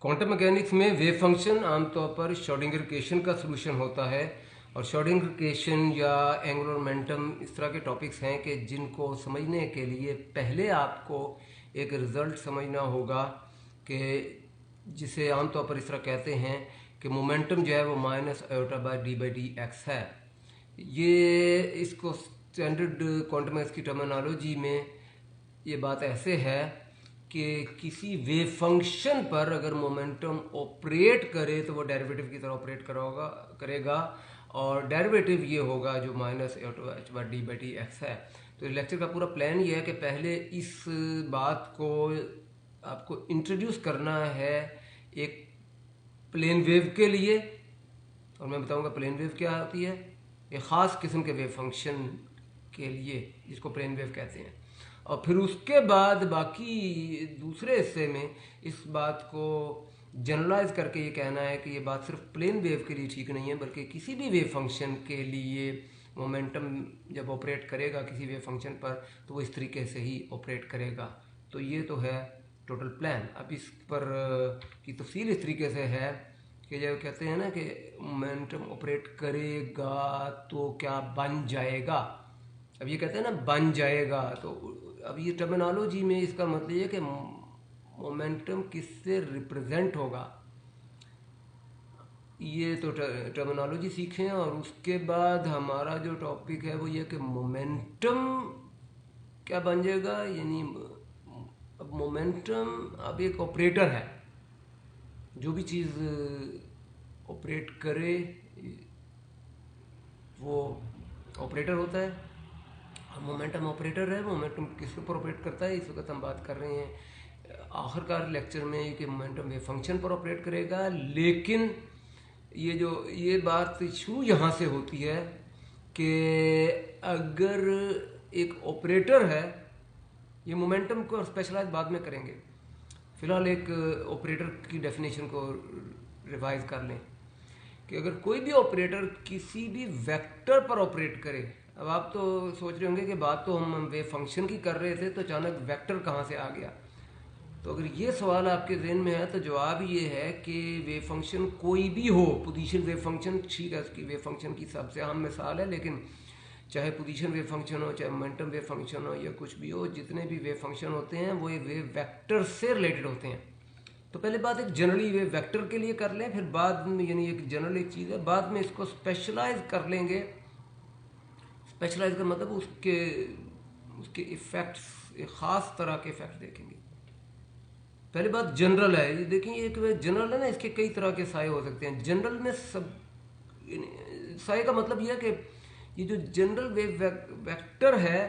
Quantum mechanics में wave function आमतौर पर श्रोडिंगर इक्वेशन का सलूशन होता है। और श्रोडिंगर इक्वेशन या एंगुलर मोमेंटम इस तरह के टॉपिक्स हैं कि जिनको समझने के लिए पहले आपको एक रिजल्ट समझना होगा कि जिसे आमतौर पर इस तरह कहते हैं कि मोमेंटम जो है वो minus iota by D X है। ये इसको स्टैंडर्ड क्वांटम मैथ्स की टर्मिनोलॉजी में ये बात ऐसे है कि किसी वेव फंक्शन पर अगर मोमेंटम ऑपरेट करे तो वो डेरिवेटिव की तरह ऑपरेट करेगा और डेरिवेटिव ये होगा जो minus H by D X है। तो इस लेक्चर का पूरा प्लान ये है कि पहले इस बात को आपको इंट्रोड्यूस करना है एक प्लेन वेव के लिए, और मैं बताऊंगा प्लेन वेव क्या होती है, एक ख़ास किस्म के वेव फंक्शन के लिए जिसको प्लेन वेव कहते हैं। और फिर उसके बाद बाकी दूसरे हिस्से में इस बात को जनरलाइज करके ये कहना है कि ये बात सिर्फ प्लेन वेव के लिए ठीक नहीं है, बल्कि किसी भी वेव फंक्शन के लिए मोमेंटम जब ऑपरेट करेगा किसी वेव फंक्शन पर तो वो इस तरीके से ही ऑपरेट करेगा। तो ये तो है टोटल प्लान। अब इस पर की तफसील इस तरीके से है कि जब कहते हैं ना कि मोमेंटम ऑपरेट करेगा तो क्या बन जाएगा। अब ये कहते हैं ना बन जाएगा, तो अब ये टर्मिनोलॉजी में इसका मतलब ये कि मोमेंटम किससे रिप्रेजेंट होगा, ये तो टर्मिनोलॉजी सीखें। और उसके बाद हमारा जो टॉपिक है वो ये कि मोमेंटम क्या बन जाएगा। यानी अब मोमेंटम अब एक ऑपरेटर है, जो भी चीज़ ऑपरेट करे वो ऑपरेटर होता है। मोमेंटम ऑपरेटर है, मोमेंटम किसके ऊपर ऑपरेट करता है इस वक्त हम बात कर रहे हैं आखिरकार लेक्चर में कि मोमेंटम वेव फंक्शन पर ऑपरेट करेगा। लेकिन ये बात शुरू यहाँ से होती है कि अगर एक ऑपरेटर है, ये मोमेंटम को स्पेशलाइज बाद में करेंगे, फिलहाल एक ऑपरेटर की डेफिनेशन को रिवाइज कर लें कि अगर कोई भी ऑपरेटर किसी भी वेक्टर पर ऑपरेट करे। अब आप तो सोच रहे होंगे कि बात तो हम वेव फंक्शन की कर रहे थे तो अचानक वेक्टर कहाँ से आ गया। तो अगर ये सवाल आपके जहन में है तो जवाब ये है कि वेव फंक्शन कोई भी हो, पोजीशन वेव फंक्शन ठीक है, उसकी वेव फंक्शन की सबसे अहम मिसाल है, लेकिन चाहे पोजीशन वेव फंक्शन हो, चाहे मोमेंटम वेव फंक्शन हो या कुछ भी हो, जितने भी वेव फंक्शन होते हैं वो एक वेव वेक्टर से रिलेटेड होते हैं। तो पहले बात एक जनरली वेव वेक्टर के लिए कर लें, फिर बाद में यानी एक जनरल एक चीज़ है, बाद में इसको स्पेशलाइज कर लेंगे। स्पेशलाइज का मतलब उसके इफ़ेक्ट्स, एक ख़ास तरह के इफ़ेक्ट देखेंगे। पहली बात जनरल है, ये देखें एक जनरल है ना, इसके कई तरह के साए हो सकते हैं। जनरल में सब साए का मतलब यह है कि ये जो जनरल वेव वेक्टर है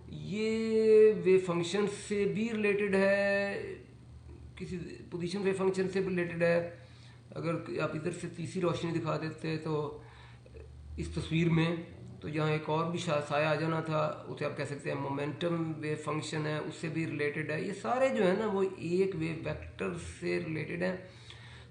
ये वेव फंक्शन से भी रिलेटेड है, किसी पोजीशन वेव फंक्शन से भी रिलेटेड है। अगर आप इधर से तीसरी रोशनी दिखा देते तो इस तस्वीर में, तो यहाँ एक और भी साया आ जाना था, उसे आप कह सकते हैं मोमेंटम वेव फंक्शन है, उससे भी रिलेटेड है। ये सारे जो है ना वो एक वेव वेक्टर से रिलेटेड है।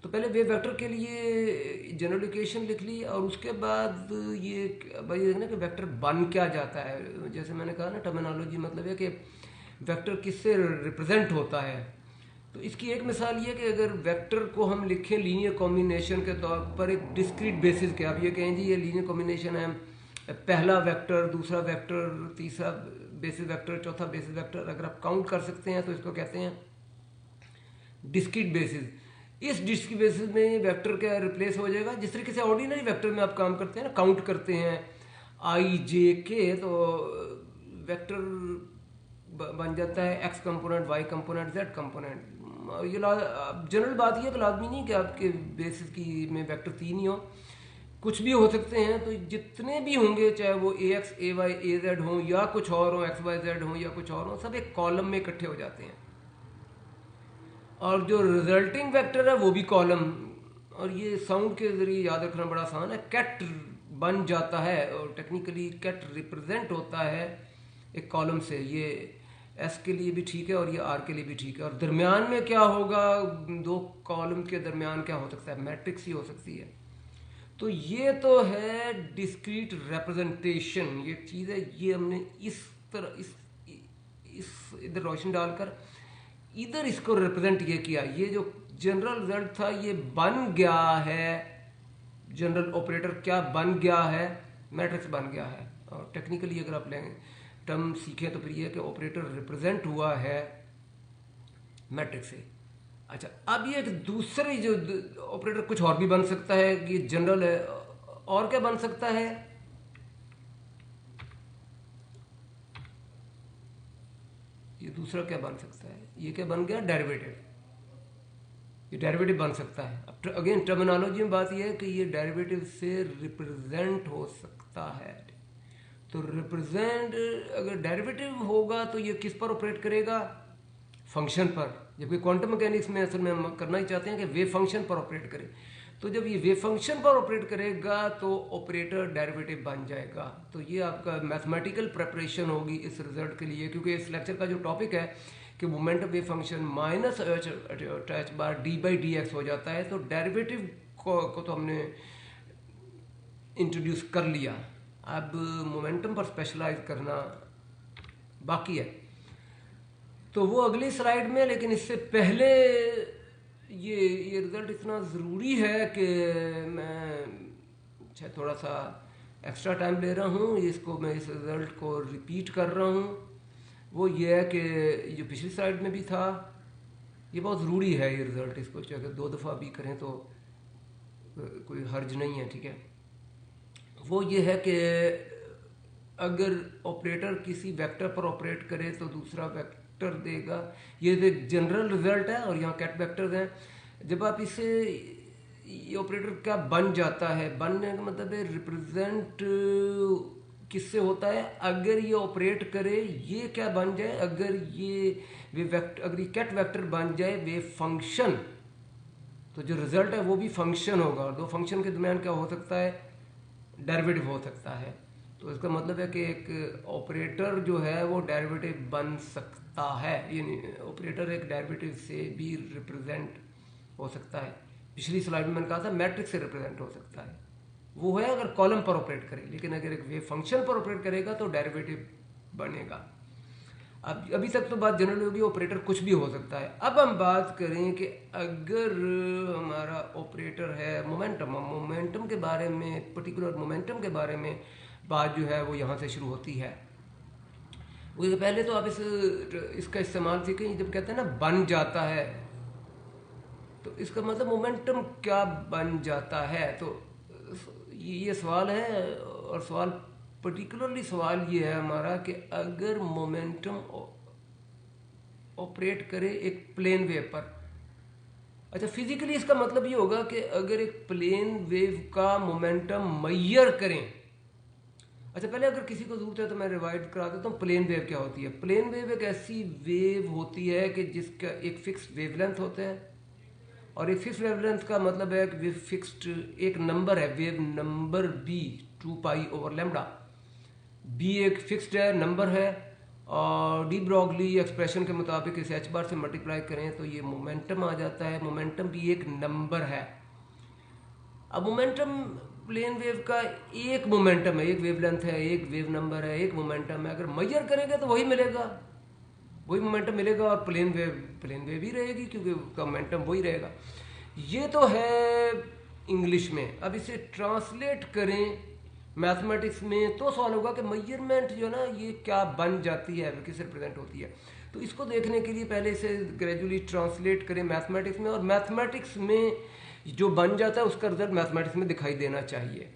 तो पहले वेव वेक्टर के लिए जनरल इक्वेशन लिख ली और उसके बाद ये भाई देखना कि वेक्टर बन क्या जाता है। जैसे मैंने कहा ना, टर्मिनोलॉजी मतलब है कि वेक्टर किससे रिप्रेजेंट होता है। तो इसकी एक मिसाल ये कि अगर वेक्टर को हम लिखें लीनियर कॉम्बिनेशन के तौर पर एक डिस्क्रीट बेसिस के, आप ये कहें जी ये लीनियर कॉम्बिनेशन है, पहला वेक्टर, दूसरा वेक्टर, तीसरा बेसिस वेक्टर, चौथा बेसिस वेक्टर, अगर आप काउंट कर सकते हैं तो इसको कहते हैं डिस्क्रीट बेसिस। इस डिस्क्रीट बेसिस में वेक्टर क्या रिप्लेस हो जाएगा, जिस तरीके से ऑर्डिनरी वेक्टर में आप काम करते हैं ना, काउंट करते हैं आई जे के, तो वेक्टर बन जाता है X component, Y component, Z component. ये जनरल बात यह है कि लाजमी नहीं कि आपके बेसिस की में वेक्टर तीन ही हो, कुछ भी हो सकते हैं। तो जितने भी होंगे, चाहे वो ए एक्स, ए वाई, ए जेड हों या कुछ और हो, एक्स वाई जेड हों या कुछ और हो, सब एक कॉलम में इकट्ठे हो जाते हैं। और जो रिजल्टिंग वेक्टर है वो भी कॉलम। और ये साउंड के जरिए याद रखना बड़ा आसान है, कैट बन जाता है और टेक्निकली कैट रिप्रेजेंट होता है एक कॉलम से। ये एस के लिए भी ठीक है और ये आर के लिए भी ठीक है। और दरमियान में क्या होगा, दो कॉलम के दरमियान क्या हो सकता है, मैट्रिक्स ही हो सकती है। तो ये तो है डिस्क्रीट रिप्रेजेंटेशन, ये चीज़ है। ये हमने इस तरह इस इधर रोशनी डालकर इधर इसको रिप्रेजेंट ये किया। ये जो जनरल रिजल्ट था, ये बन गया है, जनरल ऑपरेटर क्या बन गया है, मैट्रिक्स बन गया है। और टेक्निकली अगर आप लेंगे टर्म सीखें तो फिर ये कि ऑपरेटर रिप्रेजेंट हुआ है मैट्रिक्स से। अच्छा, अब ये एक दूसरी जो ऑपरेटर कुछ और भी बन सकता है, ये जनरल है, और क्या बन सकता है, ये दूसरा क्या बन सकता है, ये क्या बन गया, डेरिवेटिव। ये डेरिवेटिव बन सकता है। अब अगेन टर्मिनोलॉजी में बात यह है कि ये डेरिवेटिव से रिप्रेजेंट हो सकता है। तो रिप्रेजेंट अगर डेरिवेटिव होगा तो ये किस पर ऑपरेट करेगा, फंक्शन पर, जबकि क्वांटम मैकेनिक्स में असल में हम करना ही चाहते हैं कि वेव फंक्शन पर ऑपरेट करे। तो जब ये वेव फंक्शन पर ऑपरेट करेगा तो ऑपरेटर डेरिवेटिव बन जाएगा। तो ये आपका मैथमेटिकल प्रेपरेशन होगी इस रिजल्ट के लिए, क्योंकि इस लेक्चर का जो टॉपिक है कि moment of wave function minus H bar D by D x हो जाता है। तो डेरिवेटिव को तो हमने इंट्रोड्यूस कर लिया, अब मोमेंटम पर स्पेशलाइज करना बाकी है, तो वो अगली स्लाइड में। लेकिन इससे पहले ये रिज़ल्ट इतना ज़रूरी है कि मैं थोड़ा सा एक्स्ट्रा टाइम ले रहा हूँ, इसको मैं इस रिज़ल्ट को रिपीट कर रहा हूँ। वो ये है कि जो पिछली स्लाइड में भी था, ये बहुत ज़रूरी है ये रिज़ल्ट, इसको चाहे 2 दफ़ा भी करें तो कोई हर्ज नहीं है, ठीक है। वो ये है कि अगर ऑपरेटर किसी वेक्टर पर ऑपरेट करे तो दूसरा वेक्टर देगा। ये एक जनरल रिजल्ट है और यहाँ कैट वेक्टर्स हैं। जब आप इसे, ये ऑपरेटर क्या बन जाता है, बनने का मतलब है रिप्रेजेंट किससे होता है, अगर ये ऑपरेट करे ये क्या बन जाए, अगर ये वे वेक्टर, अगर ये कैट वेक्टर बन जाए वे फंक्शन, तो जो रिजल्ट है वो भी फंक्शन होगा। और 2 फंक्शन के दरमियान क्या हो सकता है, डेरिवेटिव हो सकता है। तो इसका मतलब है कि एक ऑपरेटर जो है वो डेरिवेटिव बन सकता है, यानी ऑपरेटर एक डेरिवेटिव से भी रिप्रेजेंट हो सकता है। पिछली स्लाइड में मैंने कहा था मैट्रिक्स से रिप्रेजेंट हो सकता है, वो है अगर कॉलम पर ऑपरेट करे, लेकिन अगर एक वेव फंक्शन पर ऑपरेट करेगा तो डेरिवेटिव बनेगा। अब अभी तक तो बात जनरल होगी, ऑपरेटर कुछ भी हो सकता है। अब हम बात करें कि अगर हमारा ऑपरेटर है मोमेंटम, मोमेंटम के बारे में, पर्टिकुलर मोमेंटम के बारे में बात जो है वो यहाँ से शुरू होती है। वो पहले तो आप इसका इस्तेमाल सीखें, जब कहते हैं ना बन जाता है, तो इसका मतलब मोमेंटम क्या बन जाता है। तो ये सवाल है, और सवाल पर्टिकुलरली सवाल ये है हमारा कि अगर मोमेंटम ऑपरेट करे एक प्लेन वेव पर। अच्छा, फिजिकली इसका मतलब ये होगा कि अगर एक प्लेन वेव का मोमेंटम मेजर करें। अच्छा, पहले अगर किसी को जरूरत है तो मैं रिवाइड करा देता हूँ प्लेन वेव क्या होती है। प्लेन वेव एक ऐसी वेव होती है कि जिसका एक फिक्स वेवलेंथ होता है, और एक फिक्स वेवलेंथ का मतलब है कि फिक्स्ड एक नंबर है, wave number B 2 pi over lambda. B एक फिक्स्ड है, नंबर है, और डी ब्रॉगली एक्सप्रेशन के मुताबिक इसे एच बार से मल्टीप्लाई करें तो ये मोमेंटम आ जाता है। मोमेंटम भी एक नंबर है। अब मोमेंटम प्लेन वेव का एक मोमेंटम है, एक वेवलेंथ है, एक वेव नंबर है, एक मोमेंटम है। अगर मेजर करेंगे तो वही मिलेगा, वही मोमेंटम मिलेगा, और प्लेन वेव ही रहेगी क्योंकि उसका मोमेंटम वही रहेगा। ये तो है इंग्लिश में। अब इसे ट्रांसलेट करें मैथमेटिक्स में तो सवाल होगा कि मेजरमेंट जो है ना ये क्या बन जाती है, किससे रिप्रेजेंट होती है। तो इसको देखने के लिए पहले इसे ग्रेजुअली ट्रांसलेट करें मैथमेटिक्स में, और मैथमेटिक्स में जो बन जाता है उसका रिजल्ट मैथमेटिक्स में दिखाई देना चाहिए।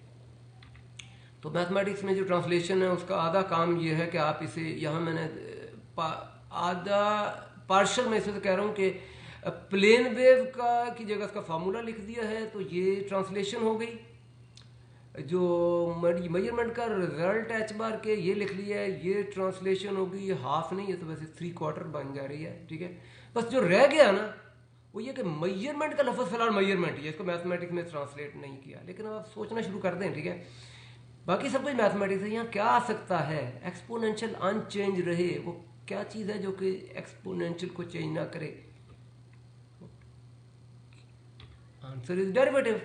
तो मैथमेटिक्स में जो ट्रांसलेशन है उसका आधा काम ये है कि आप इसे, यहाँ मैंने आधा पार्शल में इसे तो कह रहा हूँ कि प्लेन वेव का की जगह उसका फार्मूला लिख दिया है, तो ये ट्रांसलेशन हो गई। जो मेजरमेंट का रिजल्ट एच बार के ये लिख लिया है, ये ट्रांसलेशन होगी। ये हाफ नहीं है तो वैसे 3/4 बन जा रही है, ठीक है। बस जो रह गया ना वो ये कि मेजरमेंट का लफ्ज़ फिलहाल मेजरमेंट ही है, इसको मैथमेटिक्स में ट्रांसलेट नहीं किया, लेकिन अब आप सोचना शुरू कर दें, ठीक है। बाकी सब कुछ मैथमेटिक्स है। यहाँ क्या आ सकता है, एक्सपोनेंशियल अनचेंज रहे, वो क्या चीज़ है जो कि एक्सपोनेंशियल को चेंज ना करे। Answer is derivative.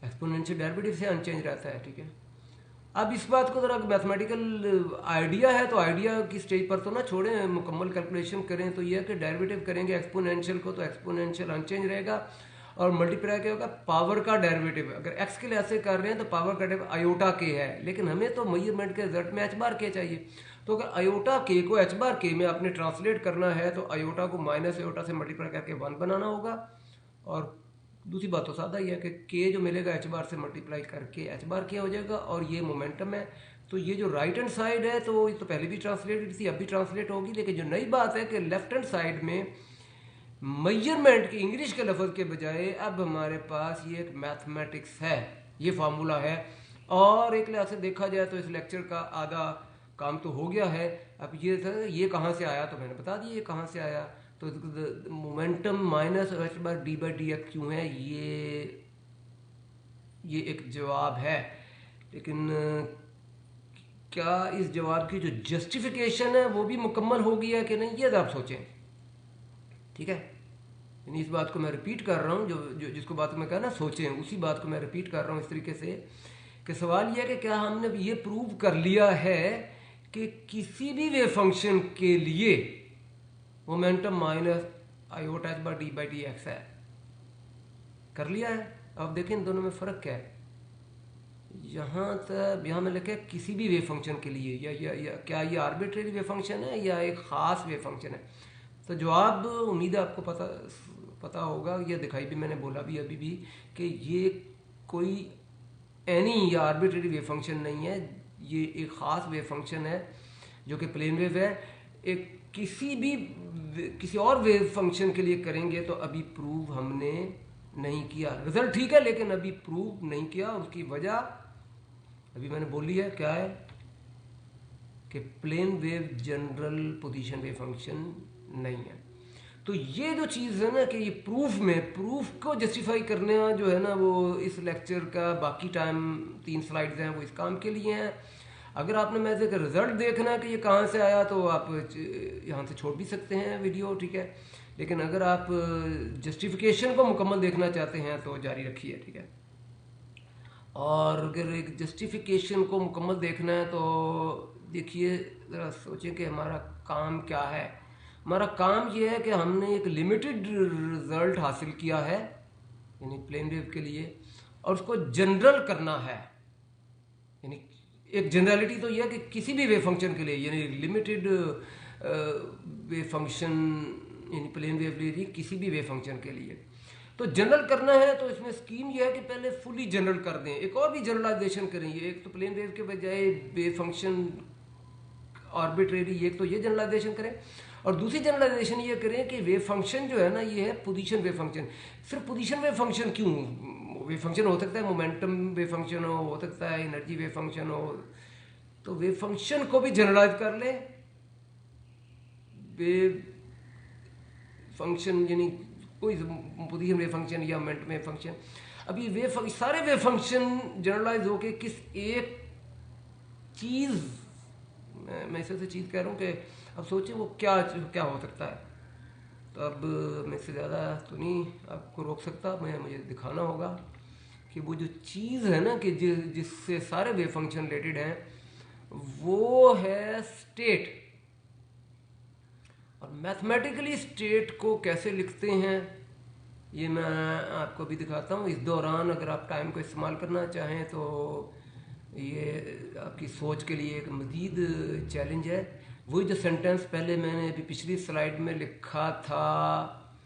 Exponential derivative से अनचेंज रहता है, ठीक है। अब इस बात को ज़रा मैथमेटिकल आइडिया है तो आइडिया की स्टेज पर तो ना छोड़ें, मुकम्मल कैलकुलेशन करें। तो ये है कि डेरिवेटिव करेंगे एक्सपोनेंशियल को तो एक्सपोनेंशियल अनचेंज रहेगा, और मल्टीप्लाई क्या होगा, पावर का डेरिवेटिव। अगर एक्स के लिए ऐसे कर रहे हैं तो पावर का डेरिवेटिव आयोटा के है, लेकिन हमें तो मेजरमेंट के रिजल्ट में एच बार के चाहिए। तो अगर आयोटा के को एच बार के में आपने ट्रांसलेट करना है तो आयोटा को माइनस आयोटा से मल्टीप्लाई करके 1 बनाना होगा। और दूसरी बात तो सादा ही है कि के जो मिलेगा एच बार से मल्टीप्लाई करके एच बार के हो जाएगा, और ये मोमेंटम है। तो ये जो राइट हैंड साइड है तो ये तो पहले भी ट्रांसलेटेड थी, अब भी ट्रांसलेट होगी, लेकिन जो नई बात है कि लेफ्ट हैंड साइड में मेजरमेंट की इंग्लिश के लफ्ज़ के बजाय अब हमारे पास ये एक मैथमेटिक्स है, ये फार्मूला है। और एक लिहाज से देखा जाए तो इस लेक्चर का आधा काम तो हो गया है। अब ये कहाँ से आया, तो मैंने बता दिया ये कहाँ से आया। तो momentum minus H bar D by D x क्यों है, ये एक जवाब है। लेकिन क्या इस जवाब की जो जस्टिफिकेशन है वो भी मुकम्मल हो गई है कि नहीं, ये आप सोचें। ठीक है, यानी इस बात को मैं रिपीट कर रहा हूँ, जो जिसको बात मैं कहा ना सोचें, उसी बात को मैं रिपीट कर रहा हूँ इस तरीके से कि सवाल यह है कि क्या हमने ये प्रूव कर लिया है कि किसी भी वेव फंक्शन के लिए momentum minus iota H bar D by D X है। कर लिया है। अब देखें इन दोनों में फ़र्क क्या है। यहाँ में लिखा है किसी भी वेव फंक्शन के लिए, या क्या ये आर्बिट्रेरी वेव फंक्शन है या एक ख़ास वेव फंक्शन है। तो जवाब उम्मीद है आपको पता होगा, यह दिखाई भी मैंने बोला भी अभी भी कि ये कोई एनी या आर्बिट्रेरी वेव फंक्शन नहीं है, ये एक ख़ास वेव फंक्शन है जो कि प्लेन वेव है। एक किसी और वेव फंक्शन के लिए करेंगे तो अभी प्रूव हमने नहीं किया, रिजल्ट ठीक है लेकिन अभी प्रूव नहीं किया। उसकी वजह अभी मैंने बोली है, क्या है कि plane wave general position wave function नहीं है। तो ये जो चीज़ है ना कि ये प्रूफ को जस्टिफाई करने जो है ना, वो इस लेक्चर का बाकी टाइम 3 स्लाइड्स हैं वो इस काम के लिए हैं। अगर आपने मैं से रिजल्ट देखना है कि ये कहाँ से आया तो आप यहाँ से छोड़ भी सकते हैं वीडियो, ठीक है। लेकिन अगर आप जस्टिफिकेशन को मुकम्मल देखना चाहते हैं तो जारी रखिए, ठीक है। और अगर एक जस्टिफिकेशन को मुकम्मल देखना है तो देखिए, ज़रा सोचें कि हमारा काम क्या है। हमारा काम ये है कि हमने एक लिमिटेड रिजल्ट हासिल किया है यानी प्लेन वेव के लिए, और उसको जनरल करना है। यानी एक जनरलिटी तो यह है कि किसी भी वेव फंक्शन के लिए, यानी लिमिटेड वेव फंक्शन यानी प्लेन वेव ले रही किसी भी वेव फंक्शन के लिए तो जनरल करना है। तो इसमें स्कीम यह है कि पहले फुली जनरल कर दें, एक और भी जनरलाइजेशन करेंगे। एक तो प्लेन वेव के बजाय वेव फंक्शन आर्बिट्रेरी, एक तो ये जनरलाइजेशन करें, और दूसरी जनरलाइजेशन ये करें कि वेव फंक्शन जो है ना ये है पोजीशन वेव फंक्शन। सिर्फ पोजीशन वेव फंक्शन क्यों, वेव फंक्शन हो सकता है मोमेंटम वेव फंक्शन हो सकता है एनर्जी वेव फंक्शन हो, तो वेव फंक्शन को भी जनरलाइज कर ले। वेव फंक्शन यानी कोई पोजीशन वेव फंक्शन या मोमेंटम वेव फंक्शन, अब ये सारे वेव फंक्शन जनरलाइज होके किस एक चीज़, मैं इसे चीज़ कह रहा हूँ कि अब सोचें वो क्या हो सकता है। तो अब मैं इससे ज़्यादा तो नहीं आपको रोक सकता, मुझे दिखाना होगा कि वो जो चीज़ है ना कि जिससे सारे वेव फंक्शन रिलेटेड हैं वो है स्टेट। और मैथमेटिकली स्टेट को कैसे लिखते हैं ये मैं आपको भी दिखाता हूँ। इस दौरान अगर आप टाइम को इस्तेमाल करना चाहें तो ये आपकी सोच के लिए एक मज़ीद चैलेंज है। वही जो सेंटेंस पहले मैंने अभी पिछली स्लाइड में लिखा था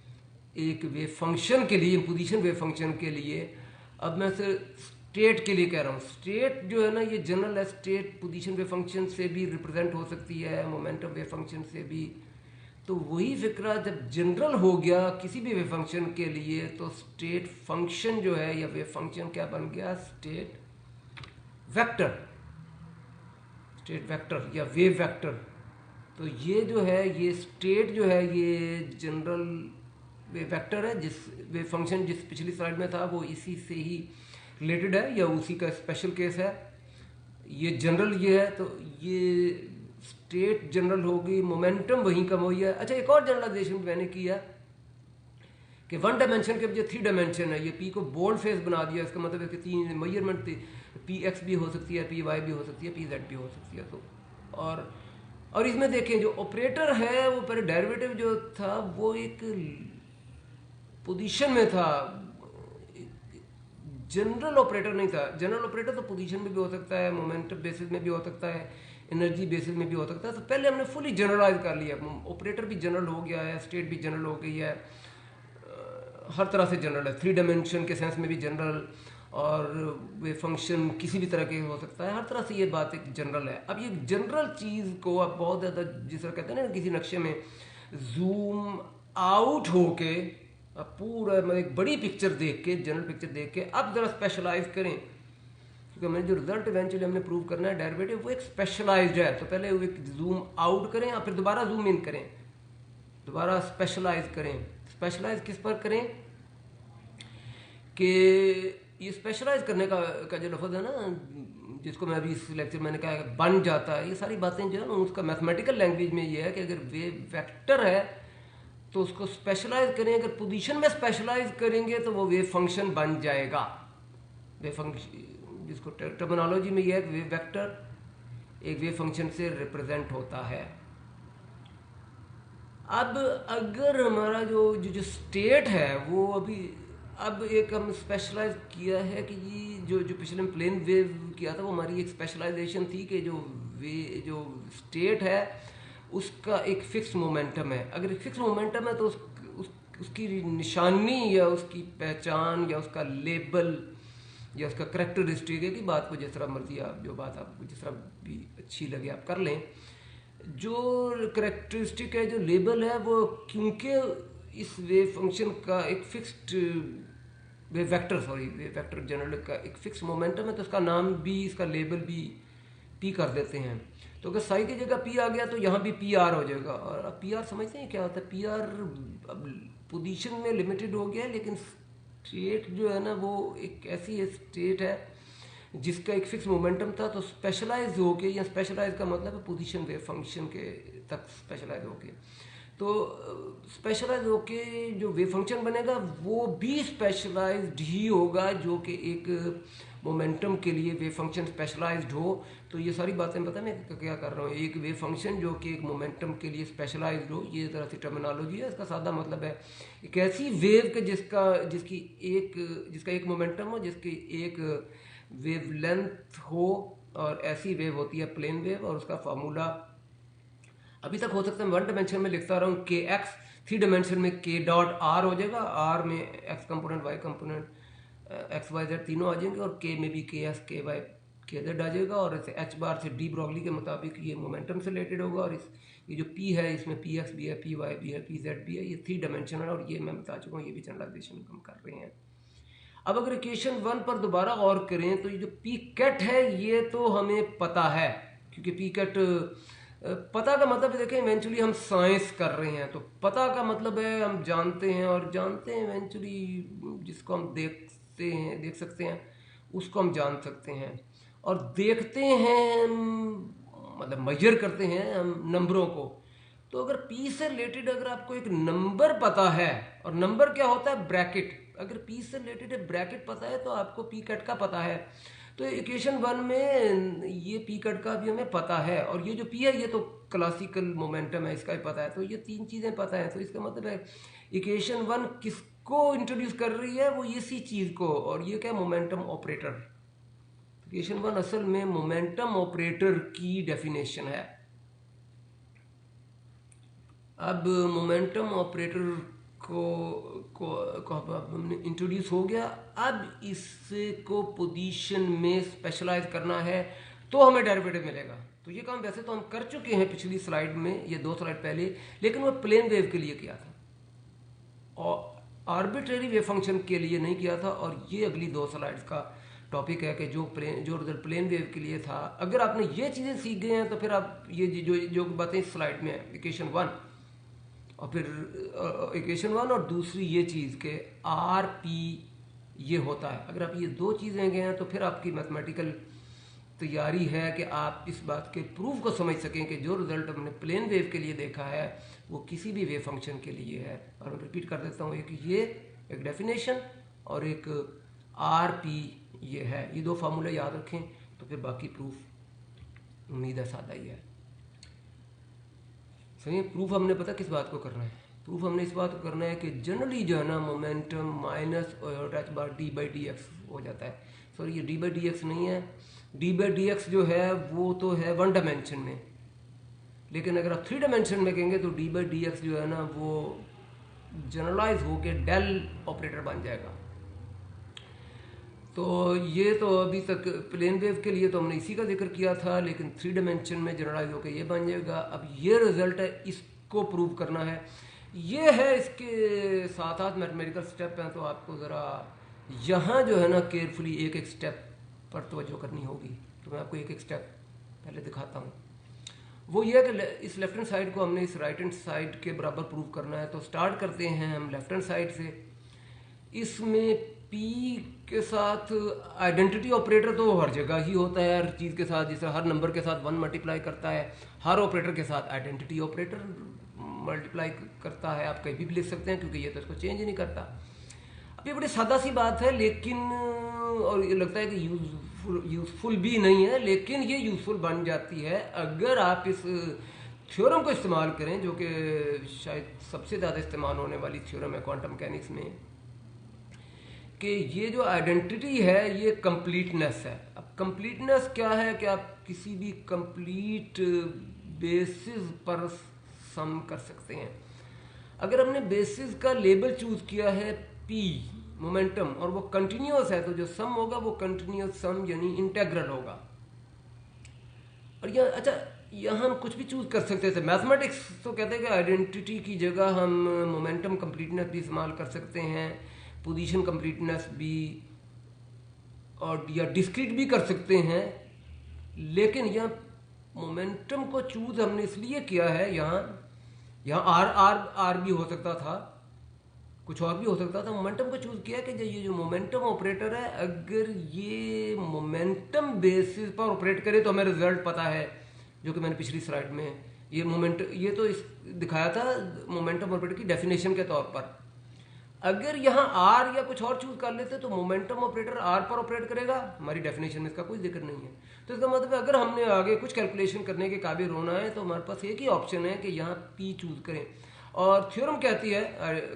एक वेव फंक्शन के लिए, पोजीशन वेव फंक्शन के लिए, अब मैं सिर्फ स्टेट के लिए कह रहा हूँ। स्टेट जो है ना ये जनरल है, स्टेट पोजीशन वेव फंक्शन से भी रिप्रेजेंट हो सकती है, मोमेंटम वेव फंक्शन से भी। तो वही फिक्रा जब जनरल हो गया किसी भी वेव फंक्शन के लिए तो स्टेट फंक्शन जो है या वेव फंक्शन क्या बन गया, स्टेट वेक्टर या वेव वेक्टर। तो ये जो है ये स्टेट जो है ये जनरल वेव वेक्टर है। जिस वेव फंक्शन जिस पिछली स्लाइड में था वो इसी से ही रिलेटेड है या उसी का स्पेशल केस है। ये जनरल ये है तो ये स्टेट जनरल होगी, मोमेंटम वहीं कम हुई है। अच्छा, एक और जनरलाइजेशन मैंने किया कि वन डायमेंशन के जो 3 डायमेंशन है, ये पी को बोल्ड फेस बना दिया, इसका मतलब है कि 3 मेजरमेंट थी, पी एक्स भी हो सकती है, पी वाई भी हो सकती है, पी जेड भी हो सकती है। तो और इसमें देखें जो ऑपरेटर है वो पहले डेरिवेटिव जो था वो एक पोजीशन में था, जनरल ऑपरेटर नहीं था। जनरल ऑपरेटर तो पोजीशन में भी हो सकता है, मोमेंटम बेसिस में भी हो सकता है, एनर्जी बेसिस में भी हो सकता है। तो पहले हमने फुली जनरलाइज कर लिया, ऑपरेटर भी जनरल हो गया है, स्टेट भी जनरल हो गई है, हर तरह से जनरल है, 3 डायमेंशन के सेंस में भी जनरल, और वे फंक्शन किसी भी तरह के हो सकता है, हर तरह से ये बात एक जनरल है। अब ये जनरल चीज़ को आप बहुत ज़्यादा जिस तरह कहते हैं ना किसी नक्शे में जूम आउट होके अब पूरा मतलब एक बड़ी पिक्चर देख के, जनरल पिक्चर देख के अब ज़रा स्पेशलाइज करें, क्योंकि हमें जो रिजल्ट इवेंचुअली हमने प्रूव करना है डेरिवेटिव वो एक स्पेशलाइज्ड है। तो पहले वो एक जूम आउट करें और फिर दोबारा जूम इन करें, दोबारा स्पेशलाइज करें। स्पेशलाइज किस पर करें कि ये स्पेशलाइज करने का जो लफ्ज़ है ना, जिसको मैं अभी इस लेक्चर मैंने कहा है बन जाता है, ये सारी बातें जो है ना उसका मैथमेटिकल लैंग्वेज में ये है कि अगर वेव वेक्टर है तो उसको स्पेशलाइज करें, अगर पोजीशन में स्पेशलाइज करेंगे तो वो वेव फंक्शन बन जाएगा। वेव फंक्शन जिसको टर्मिनोलॉजी में यह है वेव वेक्टर एक वेव फंक्शन से रिप्रेजेंट होता है। अब अगर हमारा जो स्टेट है वो अभी अब एक हम स्पेशलाइज किया है कि ये जो पिछले में प्लेन वेव किया था वो हमारी एक स्पेशलाइजेशन थी कि जो स्टेट है उसका एक फिक्स मोमेंटम है। अगर एक फिक्स मोमेंटम है तो उसकी निशानी या उसकी पहचान या उसका लेबल या उसका करेक्टरिस्टिक है कि बात को जिस तरह मर्जी आप जो बात आपको जिस तरह भी अच्छी लगे आप कर लें। जो करेक्टरिस्टिक है जो लेबल है वो क्योंकि इस वेव फंक्शन का एक फिक्स्ड वेव वेक्टर जनरल का एक फिक्स मोमेंटम है तो उसका नाम भी इसका लेबल भी पी कर देते हैं। तो अगर साई की जगह पी आ गया तो यहाँ भी पी आर हो जाएगा। और अब पी आर समझते हैं क्या होता है? पी आर अब पोजीशन में लिमिटेड हो गया है, लेकिन स्टेट जो है ना वो एक ऐसी स्टेट है जिसका एक फिक्स मोमेंटम था। तो स्पेशलाइज हो के, या स्पेशलाइज का मतलब है पोजीशन वेव फंक्शन के तक स्पेशलाइज हो के, तो स्पेशलाइज होके जो वेव फंक्शन बनेगा वो भी स्पेशलाइज्ड ही होगा, जो कि एक मोमेंटम के लिए वेव फंक्शन स्पेशलाइज्ड हो। तो ये सारी बातें पता मैं क्या कर रहा हूँ, एक वेव फंक्शन जो कि एक मोमेंटम के लिए स्पेशलाइज्ड हो, ये तरह से टर्मिनोलॉजी है। इसका सादा मतलब है एक ऐसी वेव के जिसका एक मोमेंटम हो, जिसकी एक वेव लेंथ हो, और ऐसी वेव होती है प्लेन वेव। और उसका फार्मूला अभी तक हो सकता है 1 डायमेंशन में लिखता रहा हूँ के एक्स, 3 डायमेंशन में के डॉट आर हो जाएगा, आर में X component Y component X Y Z तीनों आ जाएंगे, और के में भी के एस के वाई के जेड आ जाएगा। और ऐसे एच बार से डी ब्रॉगली के मुताबिक ये मोमेंटम से रिलेटेड होगा। और ये जो पी है इसमें पी एक्स भी है, पी वाई भी है, पी जेड भी है, ये 3 डायमेंशन है। और ये मैं बता चुका हूँ, ये भी जनरलाइजेशन हम कर रहे हैं। अब अगर इक्वेशन 1 पर दोबारा और करें तो ये जो पी कैट है ये तो हमें पता है, क्योंकि पी कैट पता का मतलब देखें इवेंचुअली हम साइंस कर रहे हैं, तो पता का मतलब है हम जानते हैं, और जानते हैं इवेंचुअली जिसको हम देख सकते हैं उसको हम जान सकते हैं। और देखते हैं मतलब मेजर करते हैं हम नंबरों को। तो अगर पी से रिलेटेड अगर आपको एक नंबर पता है, और नंबर क्या होता है? ब्रैकेट। अगर पी से रिलेटेड ब्रैकेट पता है तो आपको पी कट का पता है। तो इक्वेशन 1 में ये पी कट का भी हमें पता है, और ये जो पी है ये तो क्लासिकल मोमेंटम है, इसका भी पता है। तो ये 3 चीज़ें पता है। तो इसका मतलब है इक्वेशन 1 किसको इंट्रोड्यूस कर रही है? वो इसी चीज़ को। और ये क्या? Momentum operator. इक्वेशन 1 असल में मोमेंटम ऑपरेटर की डेफिनेशन है। अब मोमेंटम ऑपरेटर को हमने इंट्रोड्यूस हो गया। अब इसको पोजीशन में स्पेशलाइज करना है तो हमें डेरिवेटिव मिलेगा। तो ये काम वैसे तो हम कर चुके हैं पिछली स्लाइड में, ये 2 स्लाइड पहले, लेकिन वो प्लेन वेव के लिए किया था और आर्बिट्रेरी वेव फंक्शन के लिए नहीं किया था। और ये अगली 2 स्लाइड्स का टॉपिक है कि जो रिजल्ट प्लेन वेव के लिए था, अगर आपने ये चीज़ें सीख गए हैं तो फिर आप ये जो बातें इस स्लाइड में है, इक्वेशन 1 और फिर इक्वेशन 1 और दूसरी ये चीज़ के RP ये होता है। अगर आप ये 2 चीज़ें गए हैं तो फिर आपकी मैथमेटिकल तैयारी है कि आप इस बात के प्रूफ को समझ सकें कि जो रिजल्ट हमने प्लेन वेव के लिए देखा है वो किसी भी वेव फंक्शन के लिए है। और मैं रिपीट कर देता हूँ, एक डेफिनेशन और एक आर पी ये है। ये दो फार्मूले याद रखें तो फिर बाकी प्रूफ उम्मीद है सादा ही है। सही है। प्रूफ हमने पता किस बात को करना है, प्रूफ हमने इस बात को करना है कि जनरली जो है ना momentum minus touch bar D by D x हो जाता है। सॉरी, ये डी बाई डी एक्स नहीं है, डी बाई डी एक्स जो है वो तो है 1 डायमेंशन में, लेकिन अगर आप 3 डायमेंशन में कहेंगे तो डी बाई डी एक्स जो है ना वो जनरलाइज होके डेल ऑपरेटर बन जाएगा। तो ये तो अभी तक प्लेन वेव के लिए तो हमने इसी का जिक्र किया था, लेकिन 3 डायमेंशन में जनरलाइज होकर ये बन जाएगा। अब ये रिजल्ट है, इसको प्रूव करना है। ये है, इसके साथ साथ मैथमेटिकल स्टेप हैं, तो आपको ज़रा यहाँ जो है ना केयरफुली एक एक स्टेप पर तवज्जो करनी होगी। तो मैं आपको एक एक स्टेप पहले दिखाता हूँ। वो ये है कि इस लेफ्ट हैंड साइड को हमने इस राइट हैंड साइड के बराबर प्रूव करना है। तो स्टार्ट करते हैं हम लेफ्ट हैंड साइड से। इसमें P के साथ आइडेंटिटी ऑपरेटर तो हर जगह ही होता है, हर चीज़ के साथ। जैसे हर नंबर के साथ 1 मल्टीप्लाई करता है, हर ऑपरेटर के साथ आइडेंटिटी ऑपरेटर मल्टीप्लाई करता है। आप कहीं भी लिख सकते हैं क्योंकि ये तो इसको चेंज ही नहीं करता। अब ये बड़ी सादा सी बात है, लेकिन और ये लगता है कि यूज़फुल भी नहीं है, लेकिन ये यूज़फुल बन जाती है अगर आप इस थ्योरम को इस्तेमाल करें, जो कि शायद सबसे ज़्यादा इस्तेमाल होने वाली थ्योरम है क्वांटम मैकेनिक्स में, कि ये जो आइडेंटिटी है ये कंप्लीटनेस है। अब कंप्लीटनेस क्या है कि आप किसी भी कंप्लीट बेसिस पर सम कर सकते हैं। अगर हमने बेसिस का लेबल चूज किया है P मोमेंटम और वो कंटिन्यूअस है, तो जो सम होगा वो कंटिन्यूअस सम यानी इंटेग्रल होगा। और यह अच्छा, यहाँ हम कुछ भी चूज कर सकते थे। मैथमेटिक्स तो कहते हैं कि आइडेंटिटी की जगह हम मोमेंटम कंप्लीटनेस भी इस्तेमाल कर सकते हैं, पोजीशन कंप्लीटनेस भी, और या डिस्क्रीट भी कर सकते हैं। लेकिन यह मोमेंटम को चूज हमने इसलिए किया है, यहाँ आर भी हो सकता था, कुछ और भी हो सकता था। मोमेंटम को चूज किया कि ये जो मोमेंटम ऑपरेटर है, अगर ये मोमेंटम बेसिस पर ऑपरेट करे तो हमें रिजल्ट पता है, जो कि मैंने पिछली स्लाइड में ये तो दिखाया था मोमेंटम ऑपरेटर की डेफिनेशन के तौर पर। अगर यहाँ आर या कुछ और चूज कर लेते तो मोमेंटम ऑपरेटर आर पर ऑपरेट करेगा, हमारी डेफिनेशन में इसका कोई जिक्र नहीं है। तो इसका मतलब है अगर हमने आगे कुछ कैलकुलेशन करने के काबिल होना है तो हमारे पास एक ही ऑप्शन है कि यहाँ P चूज करें। और थ्योरम कहती है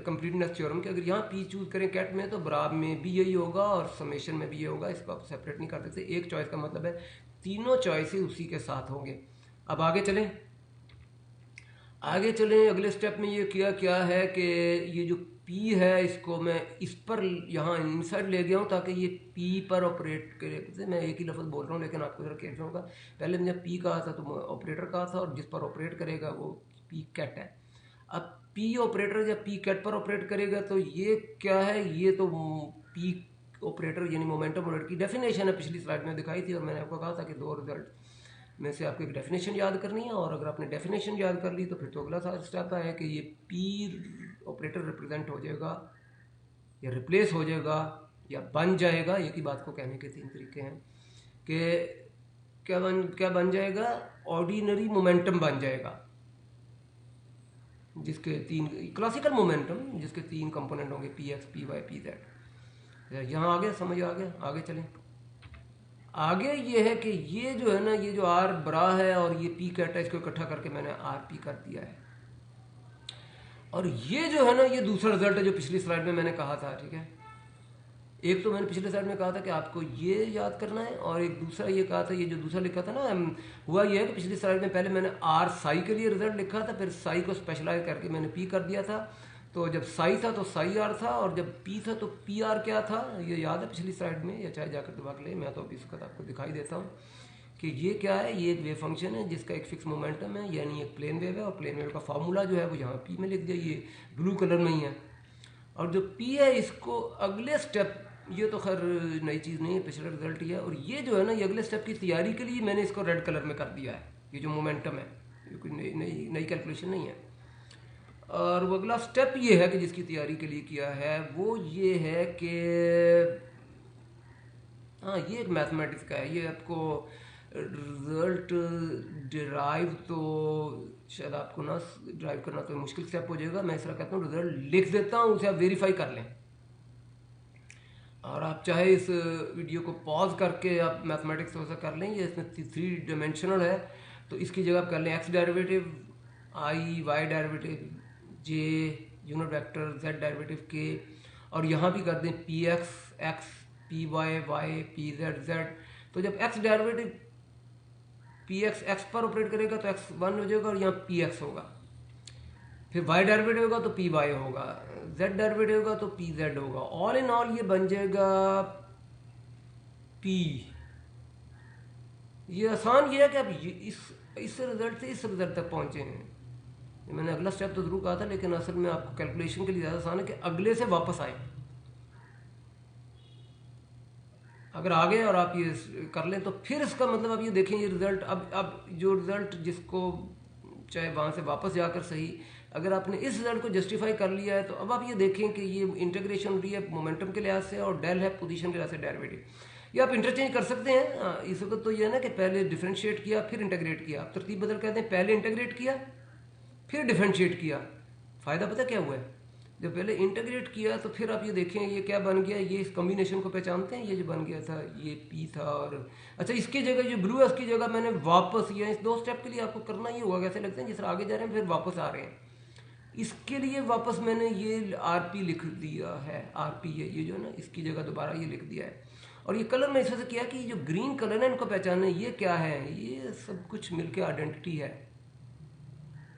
कंप्लीटनेस थ्योरम कि अगर यहाँ P चूज करें कैट में तो बराबर में भी यही होगा और समेशन में भी ये होगा। इसको आप सेपरेट नहीं कर सकते। एक चॉइस का मतलब है तीनों चॉइसेस उसी के साथ होंगे। अब आगे चलें अगले स्टेप में ये क्या है कि ये जो P है इसको मैं इस पर यहाँ इनसाइड ले गया हूँ ताकि ये P पर ऑपरेट करे। मैं एक ही लफ्ज़ बोल रहा हूँ लेकिन आपको जरा केयर होगा। पहले मैंने P कहा था तो ऑपरेटर कहा था, और जिस पर ऑपरेट करेगा वो P कैट है। अब P ऑपरेटर या P कैट पर ऑपरेट करेगा तो ये क्या है, ये तो P ऑपरेटर यानी मोमेंटम ऑपरेटर की डेफिनेशन है, पिछली स्लाइड में दिखाई थी। और मैंने आपको कहा था कि दो रिजल्ट में से आपको एक डेफिनेशन याद करनी है, और अगर आपने डेफिनेशन याद कर ली तो फिर तो अगला स्टेप है कि ये P ऑपरेटर रिप्रेजेंट हो जाएगा या रिप्लेस हो जाएगा या बन जाएगा। एक ही बात को कहने के 3 तरीके हैं कि क्या बन जाएगा, ऑर्डिनरी मोमेंटम बन जाएगा, जिसके 3 क्लासिकल मोमेंटम जिसके 3 कंपोनेंट होंगे Px, Py, Pz। यहाँ आगे समझ आ गया। आगे चलें। आगे ये है कि ये जो है ना, ये जो आर बड़ा है और ये P कैट है, इसको इकट्ठा करके मैंने RP कर दिया है। और ये जो है ना, ये दूसरा रिजल्ट है जो पिछली स्लाइड में मैंने कहा था। ठीक है, एक तो मैंने पिछले स्लाइड में कहा था कि आपको ये याद करना है, और एक दूसरा ये कहा था, ये जो दूसरा लिखा था ना, हुआ ये है कि पिछली स्लाइड में पहले मैंने आर साई के लिए रिजल्ट लिखा था, फिर साई को स्पेशलाइज करके मैंने P कर दिया था। तो जब साई था तो साई आर था, और जब P था तो P आर क्या था, ये याद है पिछली स्लाइड में, या चाहे जाकर दिमाग ले, मैं तो अभी इसका आपको दिखाई देता हूँ कि ये क्या है। ये एक वेव फंक्शन है जिसका एक फिक्स मोमेंटम है, यानी एक प्लेन वेव है, और प्लेन वेव का फार्मूला जो है वो यहाँ P में लिख दिया, ये ब्लू कलर में ही है। और जो P है इसको अगले स्टेप, ये तो खैर नई चीज़ नहीं है, पिछला रिजल्ट ही है। और ये जो है ना, ये अगले स्टेप की तैयारी के लिए मैंने इसको रेड कलर में कर दिया है। ये जो मोमेंटम है ये कोई नई कैलकुलेशन नहीं है। और वो अगला स्टेप ये है कि जिसकी तैयारी के लिए किया है वो ये है कि हाँ, ये एक मैथमेटिक्स का है। ये आपको रिजल्ट डिराइव तो शायद आपको ना ड्राइव करना तो मुश्किल स्टेप हो जाएगा। मैं इस तरह कहता हूँ रिजल्ट लिख देता हूँ, उसे आप वेरीफाई कर लें। और आप चाहे इस वीडियो को पॉज करके आप मैथमेटिक्स वैसा कर लें, ये इसमें 3 डायमेंशनल है, तो इसकी जगह आप कर लें X derivative I, Y derivative J, unit vector Z derivative K, और यहाँ भी कर दें P X X, P Y Y, P Z Z. तो जब X derivative P X X पर ऑपरेट करेगा तो एक्स 1 हो जाएगा और यहाँ पी एक्स होगा, फिर वाई डेरिवेटिव होगा तो पी वाई होगा, जेड डेरिवेटिव होगा तो पी जेड होगा। ऑल इन ऑल ये बन जाएगा पी। ये आसान ये है कि आप इस रिजल्ट से इस रिजल्ट तक पहुंचे हैं। मैंने अगला स्टेप तो जरूर कहा था, लेकिन असल में आपको कैलकुलेशन के लिए ज़्यादा आसान है कि अगले से वापस आए। अगर आ गए और आप ये कर लें तो फिर इसका मतलब आप ये देखें ये रिजल्ट अब जो रिजल्ट जिसको चाहे वहाँ से वापस जाकर सही, अगर आपने इस रिजल्ट को जस्टिफाई कर लिया है तो अब आप ये देखें कि ये इंटीग्रेशन हो रही है मोमेंटम के लिहाज से और डेल है पोजीशन के लिहाज से डेरिवेटिव। ये आप इंटरचेंज कर सकते हैं। इस वक्त तो ये है ना कि पहले डिफ्रेंशिएट किया फिर इंटीग्रेट किया, आप तरतीब बदल कहते हैं पहले इंटीग्रेट किया फिर डिफ्रेंशिएट किया। फ़ायदा पता क्या हुआ है, जब पहले इंटीग्रेट किया तो फिर आप ये देखें ये क्या बन गया, ये इस कॉम्बिनेशन को पहचानते हैं, ये जो बन गया था ये पी था। और अच्छा इसकी जगह जो ब्लू है उसकी जगह मैंने वापस ये इस 2 स्टेप के लिए आपको करना ही होगा, कैसे लगते हैं जिस तरह आगे जा रहे हैं फिर वापस आ रहे हैं, इसके लिए वापस मैंने ये आर पी लिख दिया है। आर पी है ये जो ना, इसकी जगह दोबारा ये लिख दिया है। और ये कलर मैं इस वजह से किया कि जो ग्रीन कलर है इनको पहचानना ये क्या है, ये सब कुछ मिलकर आइडेंटिटी है।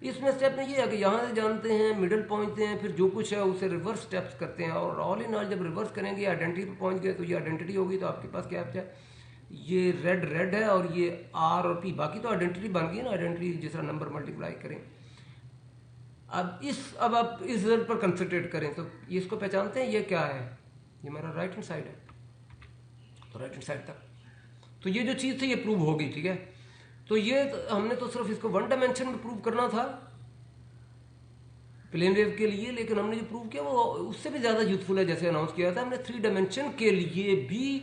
इसमें स्टेप में ये है कि यहाँ से जानते हैं मिडल पहुँचते हैं, फिर जो कुछ है उसे रिवर्स स्टेप्स करते हैं, और ऑल इन ऑल जब रिवर्स करेंगे आइडेंटिटी पर पहुँच गए तो ये आइडेंटिटी होगी। तो आपके पास क्या है, ये रेड है और ये आर और पी, बाकी तो आइडेंटिटी बन गई ना, आइडेंटिटी जिस तरह नंबर मल्टीप्लाई करें। अब आप इस रिजल्ट पर कंसंट्रेट करें तो ये इसको पहचानते हैं ये क्या है, ये मेरा राइट हैंड साइड है, तो राइट हैंड साइड तक तो ये जो चीज़ थी ये प्रूव हो गई। ठीक है, तो ये हमने तो सिर्फ इसको 1 डायमेंशन में प्रूव करना था प्लेन वेव के लिए, लेकिन हमने जो प्रूव किया वो उससे भी ज़्यादा यूजफुल है। जैसे अनाउंस किया था हमने 3 डायमेंशन के लिए भी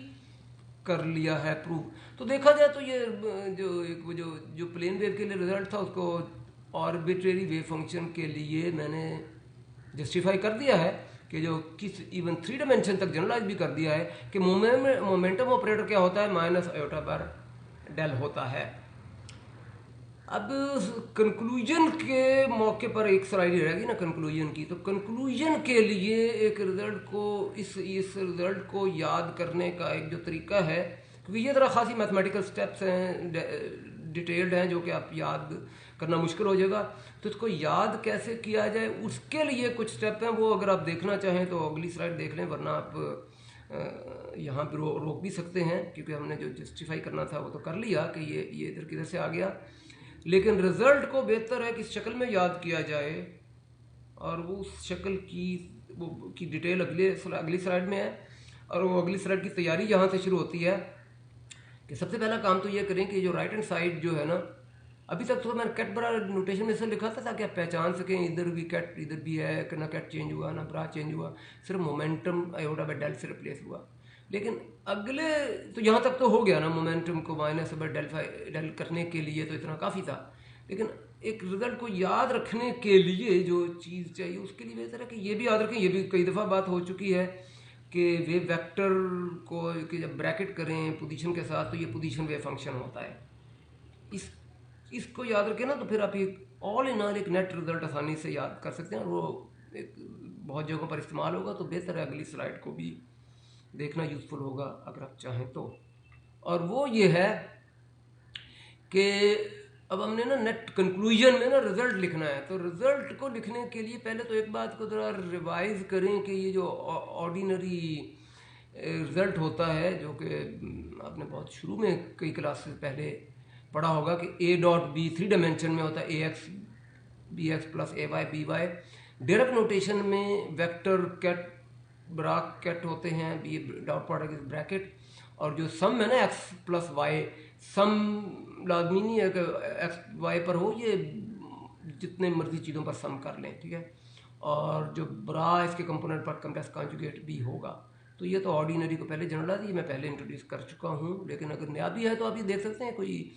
कर लिया है प्रूव। तो देखा जाए तो ये जो प्लेन वेव के लिए रिजल्ट था उसको आर्बिट्रेरी वेव फंक्शन के लिए मैंने जस्टिफाई कर दिया है कि जो किस इवन 3 डायमेंशन तक जनरलाइज भी कर दिया है कि मोमेंटम ऑपरेटर क्या होता है, माइनस आयोटा बार डेल होता है। अब कंक्लूजन के मौके पर एक स्लाइड रहेगी ना कंक्लूजन की, तो कंक्लूजन के लिए एक रिजल्ट को इस रिजल्ट को याद करने का एक जो तरीका है, क्योंकि ये तरह खासी मैथमेटिकल स्टेप्स हैं, डिटेल्ड हैं, जो कि आप याद करना मुश्किल हो जाएगा। तो इसको याद कैसे किया जाए उसके लिए कुछ स्टेप हैं, वो अगर आप देखना चाहें तो अगली स्लाइड देख लें, वरना आप यहाँ पर रोक भी सकते हैं, क्योंकि हमने जो जस्टिफाई करना था वो तो कर लिया कि ये इधर किधर से आ गया। लेकिन रिजल्ट को बेहतर है कि इस शक्ल में याद किया जाए, और वो उस शक्ल की डिटेल अगली स्लाइड में है। और वो अगली स्लाइड की तैयारी यहाँ से शुरू होती है कि सबसे पहला काम तो ये करें कि जो राइट हैंड साइड जो है ना, अभी तक तो मैंने कैट ब्रा नोटेशन में से लिखा था ताकि आप पहचान सकें इधर भी कैट इधर भी है कि ना कैट चेंज हुआ ना ब्रा चेंज हुआ, सिर्फ मोमेंटम आयोटा बाय डेल से रिप्लेस हुआ। लेकिन अगले तो यहाँ तक तो हो गया ना, मोमेंटम को माइनस बाय डेल करने के लिए तो इतना काफ़ी था। लेकिन एक रिजल्ट को याद रखने के लिए जो चीज़ चाहिए उसके लिए बेहतर है कि ये भी याद रखें, ये भी कई दफ़ा बात हो चुकी है कि वेव वेक्टर को कि जब ब्रैकेट करें पोजीशन के साथ तो ये पोजीशन वेव फंक्शन होता है। इसको याद रखें ना, तो फिर आप एक ऑल इन ऑल एक नेट रिजल्ट आसानी से याद कर सकते हैं, और वो एक बहुत जगहों पर इस्तेमाल होगा। तो बेहतर है अगली स्लाइड को भी देखना, यूज़फुल होगा अगर आप चाहें तो। और वो ये है कि अब हमने ना नेट कंक्लूजन में ना रिजल्ट लिखना है, तो रिजल्ट को लिखने के लिए पहले तो एक बात को ज़रा रिवाइज करें कि ये जो ऑर्डिनरी रिजल्ट होता है, जो कि आपने बहुत शुरू में कई क्लासेस पहले पढ़ा होगा कि ए डॉट बी 3 डायमेंशन में होता है, a x b x plus a y b y. Direct notation में वेक्टर कैट ब्रैकेट होते हैं, बी डॉट प्रोडक्ट ब्रैकेट, और जो सम है ना एक्स प्लस वाई, सम लाजमी नहीं है कि एक्स वाई पर हो, ये जितने मर्जी चीज़ों पर सम कर लें, ठीक है। और जो ब्रा इसके कंपोनेंट पर कॉम्प्लेक्स कॉन्जुगेट भी होगा। तो ये तो ऑर्डिनरी को पहले जनरलाइज ये मैं पहले इंट्रोड्यूस कर चुका हूँ, लेकिन अगर नया भी है तो आप ये देख सकते हैं, कोई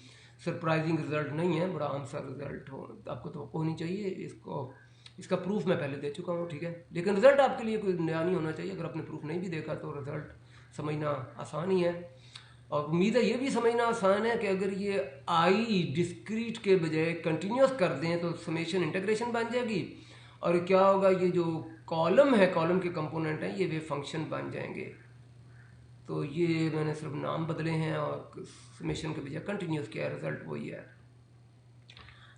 सरप्राइजिंग रिजल्ट नहीं है, बड़ा आम सा रिजल्ट हो, आपको तो होनी चाहिए इसको, इसका प्रूफ मैं पहले दे चुका हूँ, ठीक है। लेकिन रिजल्ट आपके लिए कोई नया नहीं होना चाहिए, अगर आपने प्रूफ नहीं भी देखा तो रिजल्ट समझना आसान ही है। और उम्मीद है ये भी समझना आसान है कि अगर ये आई डिस्क्रीट के बजाय कंटिन्यूस कर दें तो समेशन इंटीग्रेशन बन जाएगी, और क्या होगा, ये जो कॉलम है, कॉलम के कंपोनेंट हैं, ये वे फंक्शन बन जाएंगे। तो ये मैंने सिर्फ नाम बदले हैं और समेशन के बजाय कंटिन्यूस किया है, रिजल्ट वही है।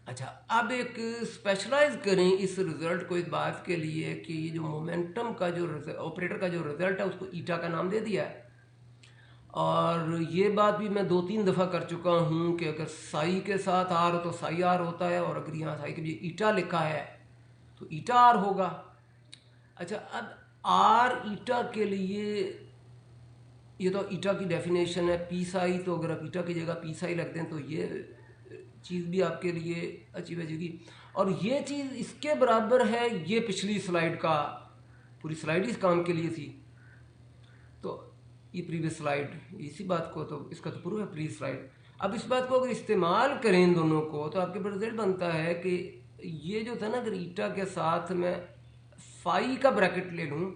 अच्छा, अब एक स्पेशलाइज करें इस रिजल्ट को इस बात के लिए कि ये जो मोमेंटम का जो ऑपरेटर का जो रिजल्ट है उसको ईटा का नाम दे दिया है। और ये बात भी मैं 2-3 दफ़ा कर चुका हूँ कि अगर साई के साथ आर हो तो साई आर होता है, और अगर यहाँ साई के बजाय ईटा लिखा है तो ईटा आर होगा। अच्छा, अब आर ईटा के लिए ये तो ईटा की डेफिनेशन है, पी साई, तो अगर आप ईटा की जगह पी साई रख दें तो ये चीज़ भी आपके लिए अच्छी बचेगी। और ये चीज़ इसके बराबर है, ये पिछली स्लाइड का, पूरी स्लाइड इस काम के लिए थी, तो ये प्रीवियस स्लाइड इसी बात को, तो इसका तो प्रूफ है प्रीवियस स्लाइड। अब इस बात को अगर इस्तेमाल करें इन दोनों को तो आपके पास रिजल्ट बनता है कि ये जो था ना, अगर ईटा के साथ मैं फाई का ब्रैकेट ले लूँ,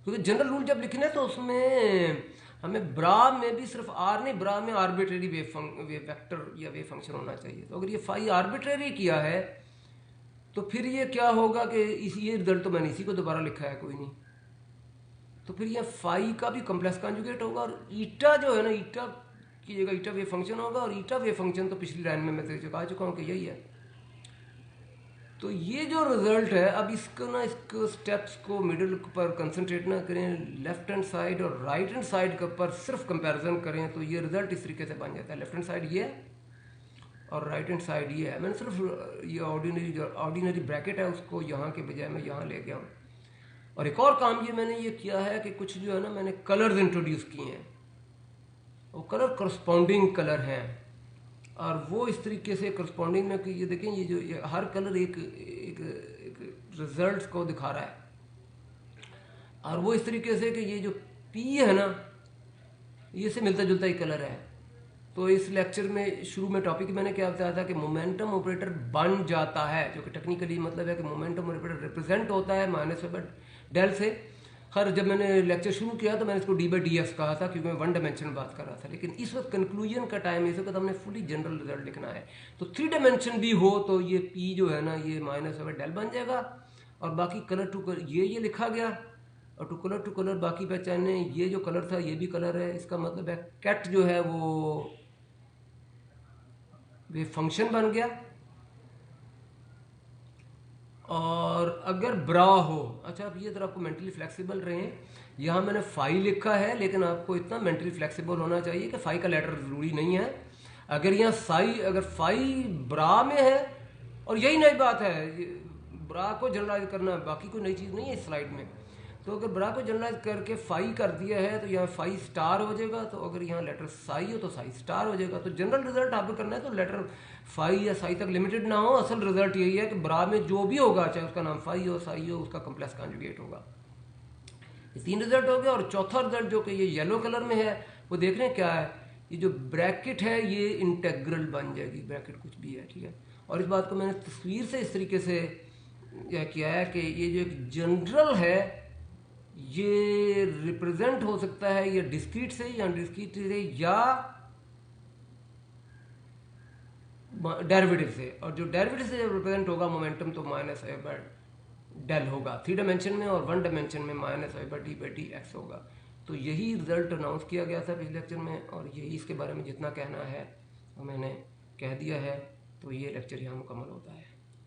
क्योंकि जनरल रूल जब लिखने तो उसमें हमें ब्रा में भी सिर्फ आर नहीं, ब्रा में आर्बिट्रेरी वेव वेक्टर या वेव फंक्शन होना चाहिए। तो अगर ये फाई आर्बिट्रेरी किया है तो फिर ये क्या होगा कि ये रिजल्ट तो मैंने इसी को दोबारा लिखा है, कोई नहीं, तो फिर ये फाई का भी कॉम्प्लेक्स कॉन्जुगेट होगा, और ईटा जो है ना, ईटा की जगह ईटा वेव फंक्शन होगा, और ईटा वेव फंक्शन तो पिछली लाइन में मैं कह चुका हूँ कि यही है। तो ये जो रिजल्ट है, अब इसको ना, इसको स्टेप्स को मिडिल पर कंसंट्रेट ना करें, लेफ्ट हैंड साइड और राइट हैंड साइड के पर सिर्फ कंपैरिजन करें, तो ये रिजल्ट इस तरीके से बन जाता है। लेफ्ट हैंड साइड ये है और राइट हैंड साइड ये है। मैंने सिर्फ ये ऑर्डिनरी ब्रैकेट है उसको यहाँ के बजाय मैं यहाँ ले गया हूँ। और एक और काम ये मैंने ये किया है कि कुछ जो है ना, मैंने कलर्स इंट्रोड्यूस किए हैं, वो कलर करस्पॉन्डिंग कलर हैं, और वो इस तरीके से करस्पॉन्डिंग में कि ये देखें, ये हर कलर एक रिजल्ट को दिखा रहा है, और वो इस तरीके से कि ये जो पी है ना, ये से मिलता जुलता ही कलर है। तो इस लेक्चर में शुरू में टॉपिक मैंने क्या बताया था कि मोमेंटम ऑपरेटर बन जाता है, जो कि टेक्निकली मतलब है कि मोमेंटम ऑपरेटर रिप्रेजेंट होता है माइनस डेल से। खैर, जब मैंने लेक्चर शुरू किया तो मैंने इसको d/dx कहा था, क्योंकि मैं 1 डायमेंशन बात कर रहा था, लेकिन इस वक्त कंक्लूजन का टाइम है, इस वक्त हमने फुली जनरल रिजल्ट लिखना है। तो 3 डायमेंशन भी हो तो ये p जो है ना, ये -डेल बन जाएगा, और बाकी कलर टू कलर ये लिखा गया, और टू कलर बाकी पहचाने, ये जो कलर था ये भी कलर है, इसका मतलब है कैट जो है वो फंक्शन बन गया। और अगर ब्रा हो, अच्छा अब ये तरह आपको मेंटली फ्लेक्सिबल रहें, यहाँ मैंने फाई लिखा है, लेकिन आपको इतना मेंटली फ्लेक्सिबल होना चाहिए कि फाई का लेटर ज़रूरी नहीं है। अगर यहाँ अगर फाई ब्रा में है, और यही नई बात है, ब्रा को जनरलाइज करना, बाकी कोई नई चीज़ नहीं है इस स्लाइड में। तो अगर ब्रा को जनरलाइज करके फाई कर दिया है तो यहाँ फाई स्टार हो जाएगा, तो अगर यहाँ लेटर साई हो तो साई स्टार हो जाएगा। तो जनरल रिजल्ट आपको करना है तो लेटर फाई या साई तक लिमिटेड ना हो, असल रिजल्ट यही है कि ब्रा में जो भी होगा, चाहे उसका नाम फाई हो साई हो, उसका कॉम्प्लेक्स कॉन्जुगेट होगा। ये 3 रिजल्ट हो गए। और चौथा रिजल्ट जो कि ये येलो कलर में है, वो देख रहे हैं क्या है, ये जो ब्रैकेट है ये इंटेग्रल बन जाएगी, ब्रैकेट कुछ भी है, ठीक है। और इस बात को मैंने तस्वीर से इस तरीके से किया है कि ये जो एक जनरल है ये रिप्रेजेंट हो सकता है या डिस्क्रीट से या डिस्क्रीट से या डेरिवेटिव से, और जो डेरिवेटिव से रिप्रेजेंट होगा मोमेंटम तो -a/del होगा 3 डायमेंशन में, और 1 डायमेंशन में -a/d/dx होगा। तो यही रिजल्ट अनाउंस किया गया था पिछले लेक्चर में, और यही इसके बारे में जितना कहना है वो मैंने कह दिया है। तो ये लेक्चर यहाँ मुकम्मल होता है।